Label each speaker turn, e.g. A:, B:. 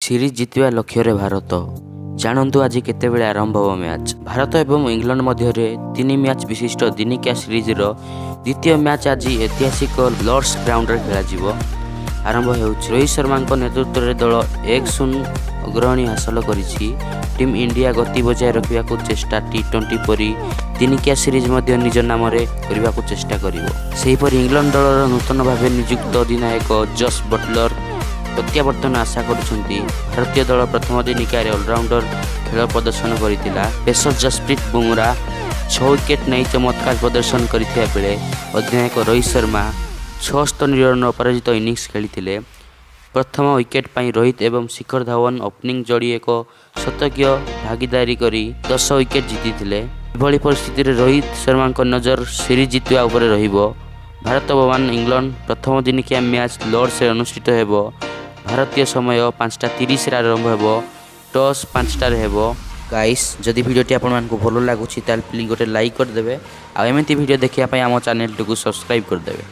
A: Series जितिबा लक्ष्य भारत जानतु आज केतेबेले आरंभ हो मैच। भारत एवं इंग्लैंड मध्य 3 मैच विशिष्ट दिनिकिया सीरीज द्वितीय मैच आज ऐतिहासिक लॉर्ड्स ग्राउंड रे खेल आरंभ हो। रोहित शर्मा नेतृत्व में दल 1-0 अग्रणी हासिल करिछि। टीम इंडिया गति बजाय रखा चेष्टा T20 परी दिनिकिया सीरीज निज नाम करने को चेष्टा करिवो। सेहीपरि इंग्लैंड दलर नूतन भाव नियुक्त अधिनायक जस बटलर प्रत्यावर्तन आशा करुछंती। भारतीय दल प्रथम दिनिकिया ऑलराउंडर खेल प्रदर्शन करथिला। पेसर जसप्रीत बुमराह 6 विकेट नहीं चमत्कार प्रदर्शन करथिया बेले अधिनायक रोहित शर्मा 76 रन अपराजित इनिंग्स खेली। प्रथम विकेट पर रोहित एवं शिखर धवन ओपनिंग जोड़ी एक शतकीय भागीदारी करी 10 विकेट जीति। एभली परिस्थिति में रोहित शर्मा नजर सीरीज जितवा उपर रहिबो। भारत बनाम इंग्लैंड प्रथम दिनिकिया मैच लॉर्ड्स अनुष्ठित हेबो। भारतीय समय 5:30 आरंभ हेबो। टॉस 5टार हेबो। गाइस जदि वीडियोटी आपको भल लगुच प्लीज गोटे लाइक करदे। आ एमती वीडियो देखा आम चैनल को सब्सक्राइब करदे।